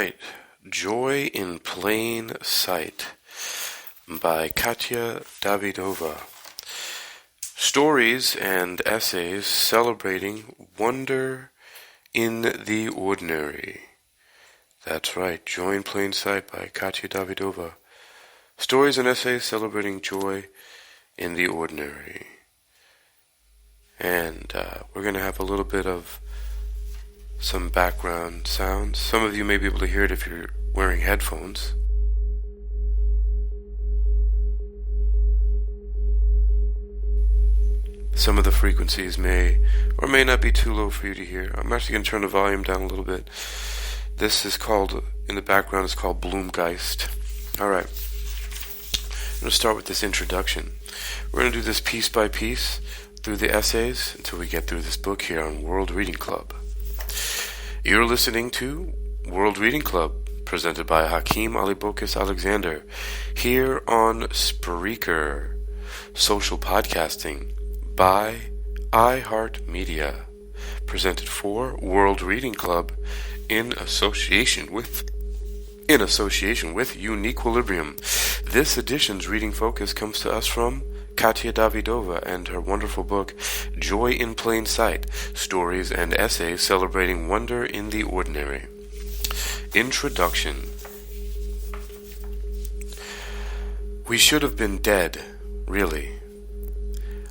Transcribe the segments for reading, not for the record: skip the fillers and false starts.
right. Joy in Plain Sight by Katya Davidova. Stories and essays celebrating wonder in the ordinary. That's right, Joy in Plain Sight by Katya Davidova. Stories and essays celebrating joy in the ordinary. And we're going to have a little bit of some background sounds. Some of you may be able to hear it if you're wearing headphones. Some of the frequencies may or may not be too low for you to hear. I'm actually going to turn the volume down a little bit. This is called, in the background, it's called Bloomgeist. Alright. I'm going to start with this introduction. We're going to do this piece by piece through the essays until we get through this book here on World Reading Club. You're listening to World Reading Club, presented by Hakeem Alibokis Alexander, here on Spreaker, social podcasting by iHeartMedia, presented for World Reading Club in association with Uniquilibrium. This edition's reading focus comes to us from Katya Davidova and her wonderful book, Joy in Plain Sight, Stories and Essays Celebrating Wonder in the Ordinary. Introduction. We should have been dead, really.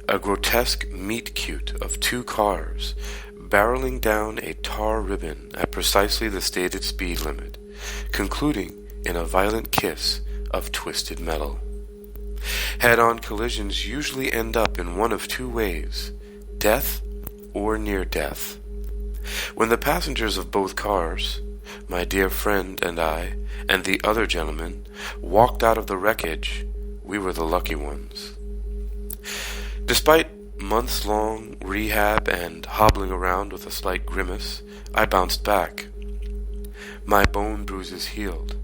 A grotesque meet-cute of two cars barreling down a tar ribbon at precisely the stated speed limit, concluding in a violent kiss of twisted metal. Head-on collisions usually end up in one of two ways: death or near death. When the passengers of both cars, my dear friend and I, and the other gentleman, walked out of the wreckage, we were the lucky ones. Despite months-long rehab and hobbling around with a slight grimace, I bounced back. My bone bruises healed,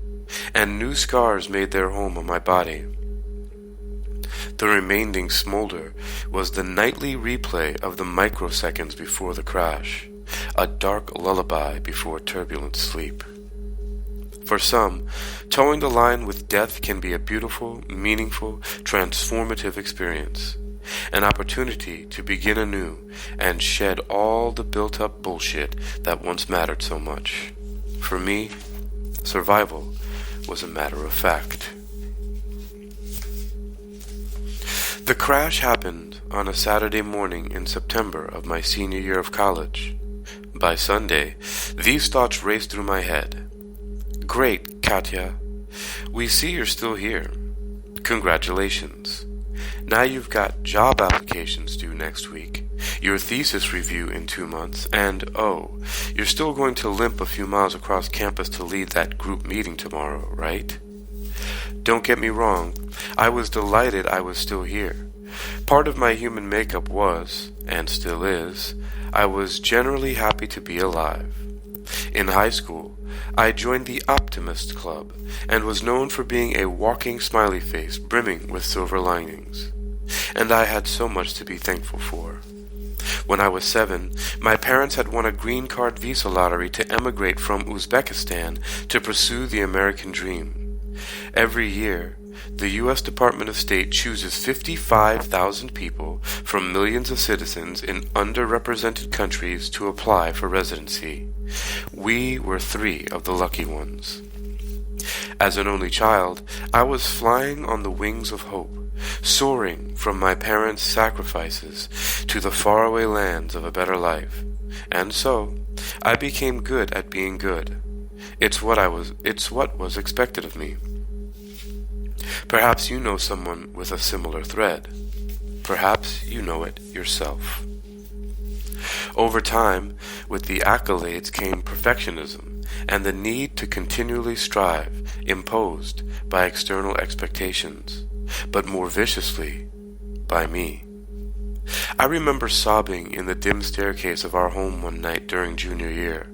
and new scars made their home on my body. The remaining smolder was the nightly replay of the microseconds before the crash, a dark lullaby before turbulent sleep. For some, towing the line with death can be a beautiful, meaningful, transformative experience, an opportunity to begin anew and shed all the built-up bullshit that once mattered so much. For me, survival was a matter of fact. The crash happened on a Saturday morning in September of my senior year of college. By Sunday, these thoughts raced through my head. Great, Katya. We see you're still here. Congratulations. Now you've got job applications due next week, your thesis review in 2 months, and you're still going to limp a few miles across campus to lead that group meeting tomorrow, right? Don't get me wrong, I was delighted I was still here. Part of my human makeup was, and still is, I was generally happy to be alive. In high school, I joined the Optimist Club and was known for being a walking smiley face brimming with silver linings. And I had so much to be thankful for. When I was 7, my parents had won a green card visa lottery to emigrate from Uzbekistan to pursue the American dream. Every year, the U.S. Department of State chooses 55,000 people from millions of citizens in underrepresented countries to apply for residency. We were 3 of the lucky ones. As an only child, I was flying on the wings of hope, soaring from my parents' sacrifices to the faraway lands of a better life. And so, I became good at being good. It's what was expected of me. Perhaps you know someone with a similar thread. Perhaps you know it yourself. Over time, with the accolades came perfectionism and the need to continually strive, imposed by external expectations, but more viciously by me. I remember sobbing in the dim staircase of our home one night during junior year.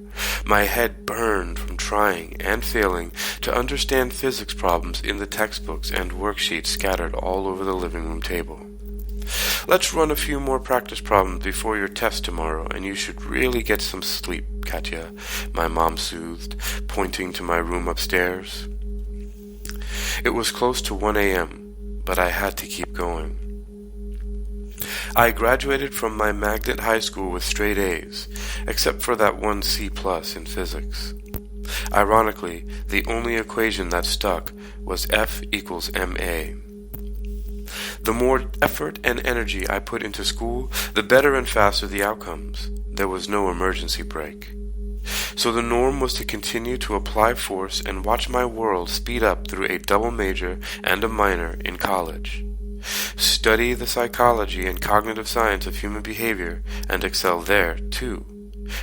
My head burned from trying and failing to understand physics problems in the textbooks and worksheets scattered all over the living room table. Let's run a few more practice problems before your test tomorrow, and you should really get some sleep, Katya, my mom soothed, pointing to my room upstairs. It was close to 1 a.m., but I had to keep going. I graduated from my magnet high school with straight A's, except for that one C+ in physics. Ironically, the only equation that stuck was F equals ma. The more effort and energy I put into school, the better and faster the outcomes. There was no emergency brake. So the norm was to continue to apply force and watch my world speed up through a double major and a minor in college. Study the psychology and cognitive science of human behavior and excel there, too.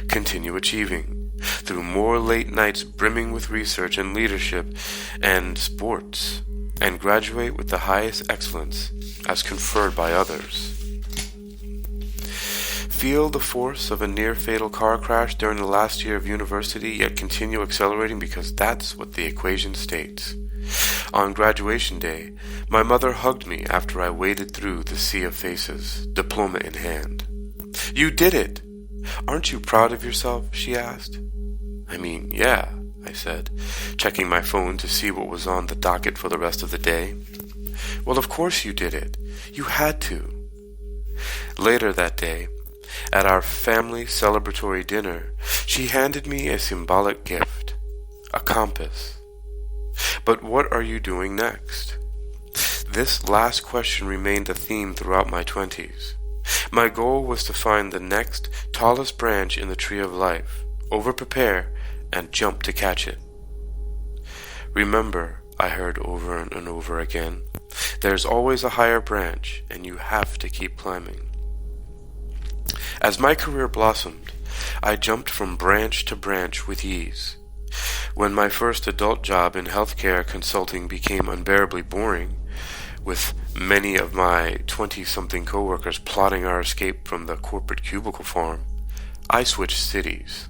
Continue achieving, through more late nights brimming with research and leadership and sports, and graduate with the highest excellence as conferred by others. Feel the force of a near-fatal car crash during the last year of university, yet continue accelerating because that's what the equation states. On graduation day, my mother hugged me after I waded through the sea of faces, diploma in hand. "You did it! Aren't you proud of yourself?" she asked. "I mean, yeah," I said, checking my phone to see what was on the docket for the rest of the day. "Well, of course you did it. You had to." Later that day, at our family celebratory dinner, she handed me a symbolic gift, a compass. But what are you doing next? This last question remained a theme throughout my 20s. My goal was to find the next tallest branch in the tree of life, over-prepare, and jump to catch it. "Remember," I heard over and over again, "there's always a higher branch, and you have to keep climbing." As my career blossomed, I jumped from branch to branch with ease. When my first adult job in healthcare consulting became unbearably boring, with many of my 20-something coworkers plotting our escape from the corporate cubicle farm, I switched cities.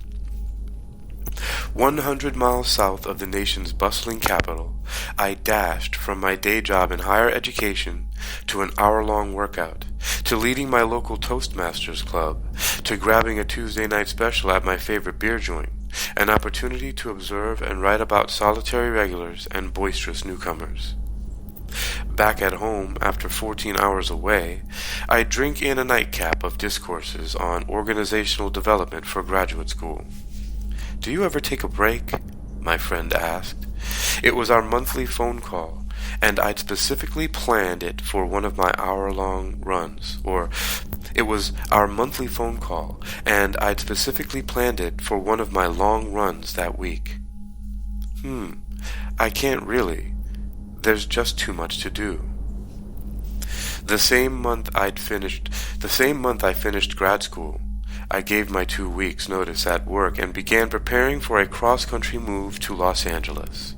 100 miles south of the nation's bustling capital, I dashed from my day job in higher education to an hour-long workout, to leading my local Toastmasters club, to grabbing a Tuesday night special at my favorite beer joint, an opportunity to observe and write about solitary regulars and boisterous newcomers. Back at home, after 14 hours away, I drink in a nightcap of discourses on organizational development for graduate school. "Do you ever take a break?" my friend asked. It was our monthly phone call, and I'd specifically planned it for one of my hour-long runs. Or, it was our monthly phone call, and I'd specifically planned it for one of my long runs that week. I can't really. There's just too much to do. The same month I finished grad school, I gave my 2 weeks' notice at work and began preparing for a cross-country move to Los Angeles.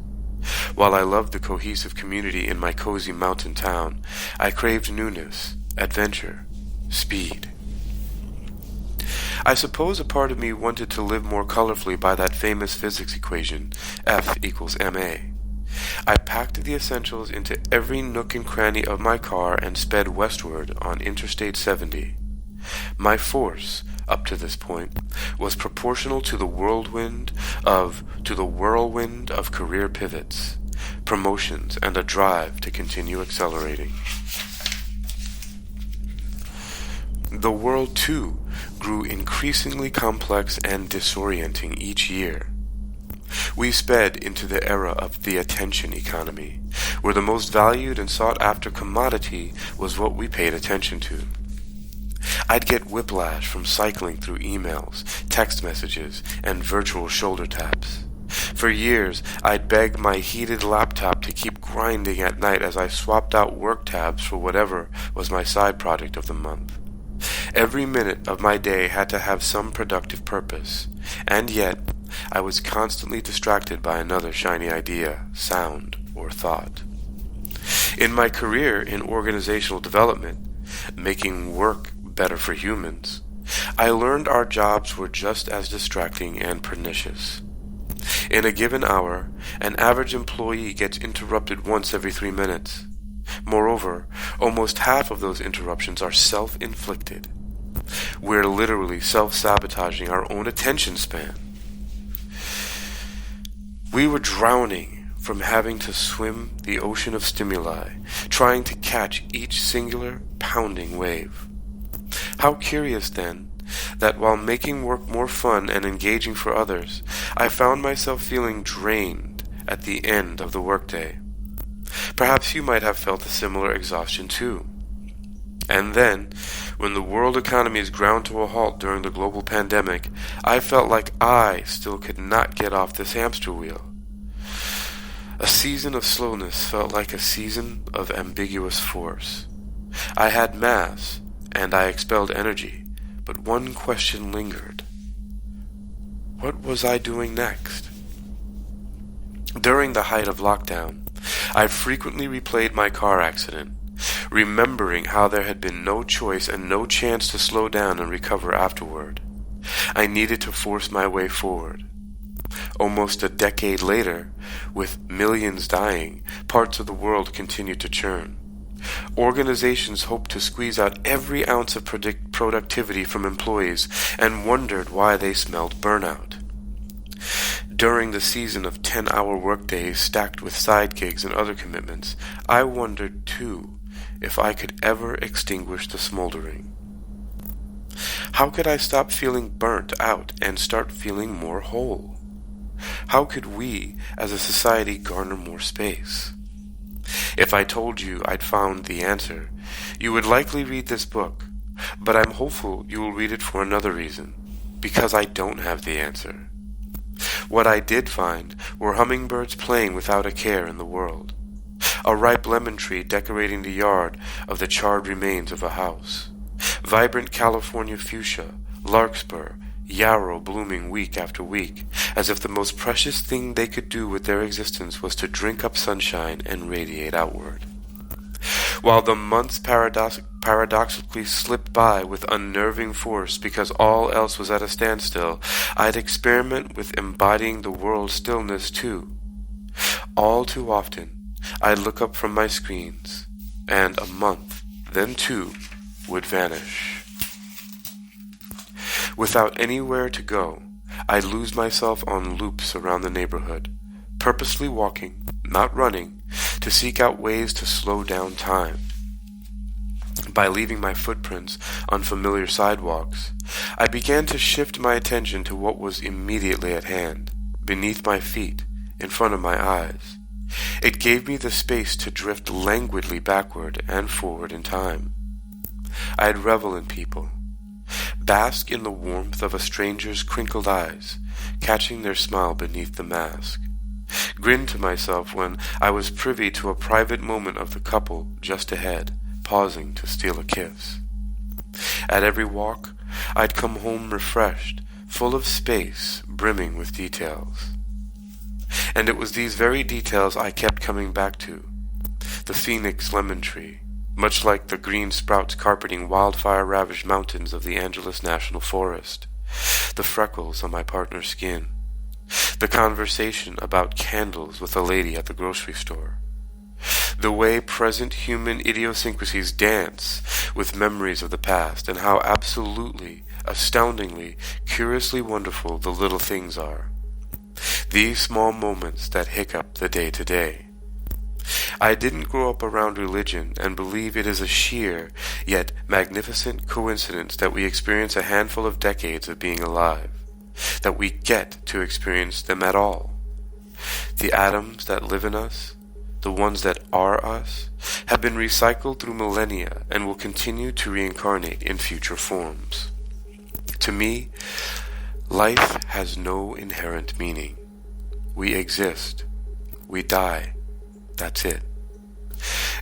While I loved the cohesive community in my cozy mountain town, I craved newness, adventure, speed. I suppose a part of me wanted to live more colorfully by that famous physics equation, F equals ma. I packed the essentials into every nook and cranny of my car and sped westward on Interstate 70. My force, up to this point, was proportional to the whirlwind of career pivots, promotions, and a drive to continue accelerating. The world, too, grew increasingly complex and disorienting each year. We sped into the era of the attention economy, where the most valued and sought-after commodity was what we paid attention to. I'd get whiplash from cycling through emails, text messages, and virtual shoulder taps. For years, I'd beg my heated laptop to keep grinding at night as I swapped out work tabs for whatever was my side project of the month. Every minute of my day had to have some productive purpose, and yet I was constantly distracted by another shiny idea, sound, or thought. In my career in organizational development, making work better for humans, I learned our jobs were just as distracting and pernicious. In a given hour, an average employee gets interrupted once every 3 minutes. Moreover, almost half of those interruptions are self-inflicted. We're literally self-sabotaging our own attention span. We were drowning from having to swim the ocean of stimuli, trying to catch each singular pounding wave. How curious, then, that while making work more fun and engaging for others, I found myself feeling drained at the end of the workday. Perhaps you might have felt a similar exhaustion too. And then, when the world economy is ground to a halt during the global pandemic, I felt like I still could not get off this hamster wheel. A season of slowness felt like a season of ambiguous force. I had mass, and I expelled energy, but one question lingered. What was I doing next? During the height of lockdown, I frequently replayed my car accident, remembering how there had been no choice and no chance to slow down and recover afterward. I needed to force my way forward. Almost a decade later, with millions dying, parts of the world continued to churn. Organizations hoped to squeeze out every ounce of productivity from employees and wondered why they smelled burnout. During the season of 10-hour workdays stacked with side gigs and other commitments, I wondered, too, if I could ever extinguish the smoldering. How could I stop feeling burnt out and start feeling more whole? How could we, as a society, garner more space? If I told you I'd found the answer, you would likely read this book, but I'm hopeful you will read it for another reason, because I don't have the answer. What I did find were hummingbirds playing without a care in the world, a ripe lemon tree decorating the yard of the charred remains of a house, vibrant California fuchsia, larkspur, yarrow blooming week after week, as if the most precious thing they could do with their existence was to drink up sunshine and radiate outward. While the months paradoxically slipped by with unnerving force because all else was at a standstill, I'd experiment with embodying the world's stillness too. All too often, I'd look up from my screens, and a month, then two, would vanish. Without anywhere to go, I'd lose myself on loops around the neighborhood, purposely walking, not running, to seek out ways to slow down time. By leaving my footprints on familiar sidewalks, I began to shift my attention to what was immediately at hand, beneath my feet, in front of my eyes. It gave me the space to drift languidly backward and forward in time. I'd revel in people, bask in the warmth of a stranger's crinkled eyes, catching their smile beneath the mask, grin to myself when I was privy to a private moment of the couple just ahead, pausing to steal a kiss. At every walk, I'd come home refreshed, full of space, brimming with details. And it was these very details I kept coming back to. The phoenix lemon tree, much like the green sprouts carpeting wildfire-ravaged mountains of the Angeles National Forest, the freckles on my partner's skin, the conversation about candles with a lady at the grocery store, the way present human idiosyncrasies dance with memories of the past, and how absolutely, astoundingly, curiously wonderful the little things are. These small moments that hiccup the day-to-day. I didn't grow up around religion and believe it is a sheer, yet magnificent coincidence that we experience a handful of decades of being alive, that we get to experience them at all. The atoms that live in us, the ones that are us, have been recycled through millennia and will continue to reincarnate in future forms. To me, life has no inherent meaning. We exist. We die. That's it.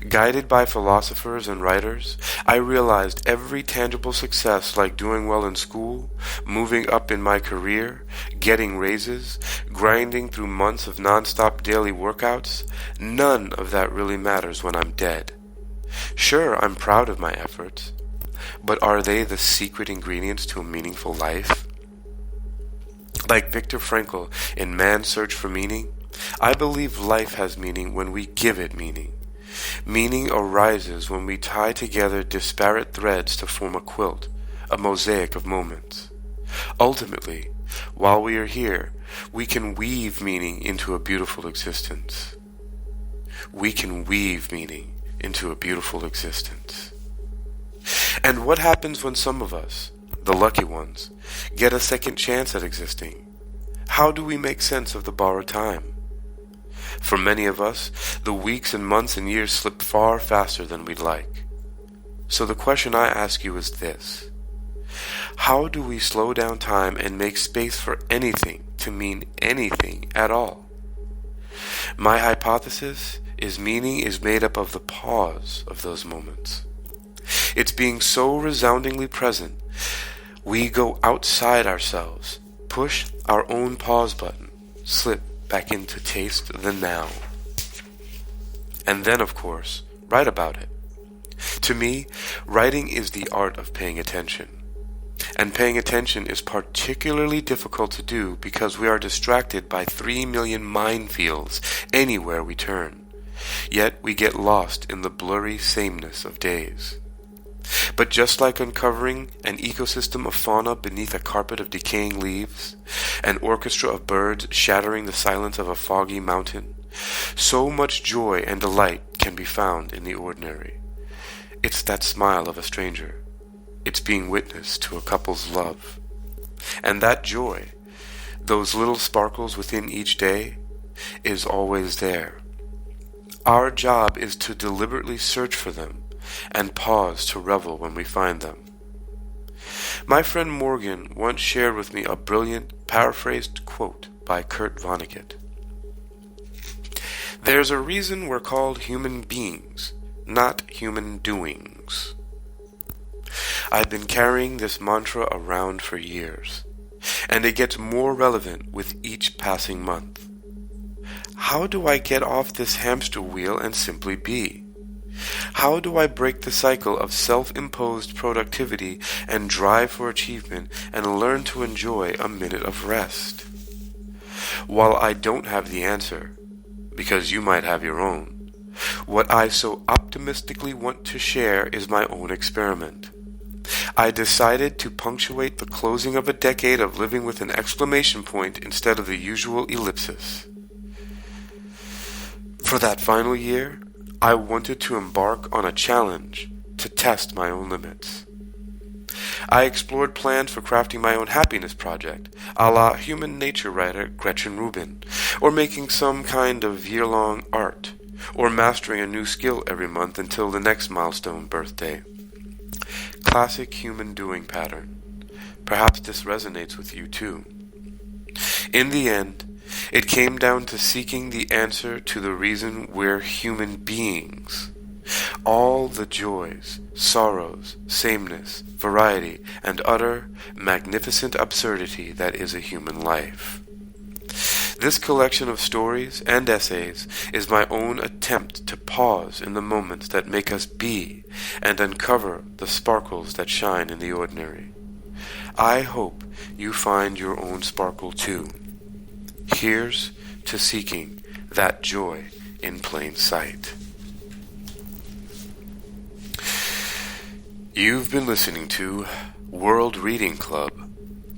Guided by philosophers and writers, I realized every tangible success, like doing well in school, moving up in my career, getting raises, grinding through months of non-stop daily workouts, none of that really matters when I'm dead. Sure, I'm proud of my efforts, but are they the secret ingredients to a meaningful life? Like Viktor Frankl in Man's Search for Meaning, I believe life has meaning when we give it meaning. Meaning arises when we tie together disparate threads to form a quilt, a mosaic of moments. Ultimately, while we are here, we can weave meaning into a beautiful existence. We can weave meaning into a beautiful existence. And what happens when some of us, the lucky ones, get a second chance at existing? How do we make sense of the borrowed time? For many of us, the weeks and months and years slip far faster than we'd like. So the question I ask you is this: how do we slow down time and make space for anything to mean anything at all? My hypothesis is meaning is made up of the pause of those moments. It's being so resoundingly present, we go outside ourselves, push our own pause button, slip back into taste the now. And then, of course, write about it. To me, writing is the art of paying attention. And paying attention is particularly difficult to do because we are distracted by 3 million minefields anywhere we turn. Yet we get lost in the blurry sameness of days. But just like uncovering an ecosystem of fauna beneath a carpet of decaying leaves, an orchestra of birds shattering the silence of a foggy mountain, so much joy and delight can be found in the ordinary. It's that smile of a stranger. It's being witness to a couple's love. And that joy, those little sparkles within each day, is always there. Our job is to deliberately search for them and pause to revel when we find them. My friend Morgan once shared with me a brilliant, paraphrased quote by Kurt Vonnegut. "There's a reason we're called human beings, not human doings." I've been carrying this mantra around for years, and it gets more relevant with each passing month. How do I get off this hamster wheel and simply be? How do I break the cycle of self-imposed productivity and drive for achievement and learn to enjoy a minute of rest? While I don't have the answer, because you might have your own, what I so optimistically want to share is my own experiment. I decided to punctuate the closing of a decade of living with an exclamation point instead of the usual ellipsis. For that final year, I wanted to embark on a challenge to test my own limits. I explored plans for crafting my own happiness project, a la human nature writer Gretchen Rubin, or making some kind of year-long art, or mastering a new skill every month until the next milestone birthday. Classic human doing pattern. Perhaps this resonates with you too. In the end, it came down to seeking the answer to the reason we're human beings. All the joys, sorrows, sameness, variety, and utter, magnificent absurdity that is a human life. This collection of stories and essays is my own attempt to pause in the moments that make us be and uncover the sparkles that shine in the ordinary. I hope you find your own sparkle too. Here's to seeking that joy in plain sight. You've been listening to World Reading Club,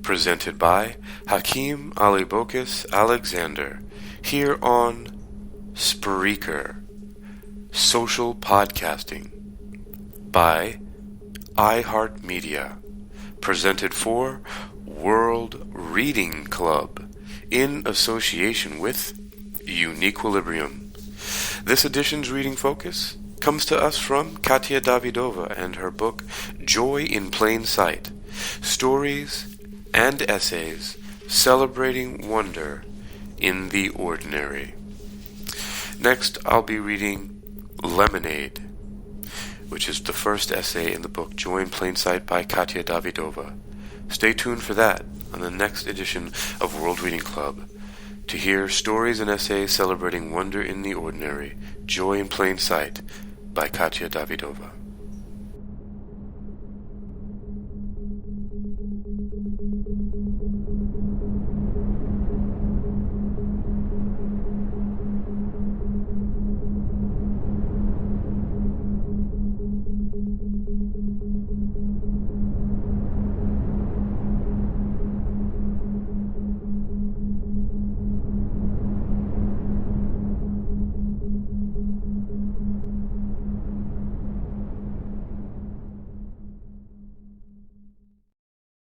presented by Hakeem Alibokis Alexander, here on Spreaker, social podcasting by iHeartMedia, presented for World Reading Club, in association with Uniquilibrium. This edition's reading focus comes to us from Katya Davidova and her book Joy in Plain Sight, Stories and Essays Celebrating Wonder in the Ordinary. Next, I'll be reading Lemonade, which is the first essay in the book Joy in Plain Sight by Katya Davidova. Stay tuned for that on the next edition of World Reading Club to hear stories and essays celebrating wonder in the ordinary, Joy in Plain Sight by Katya Davidova.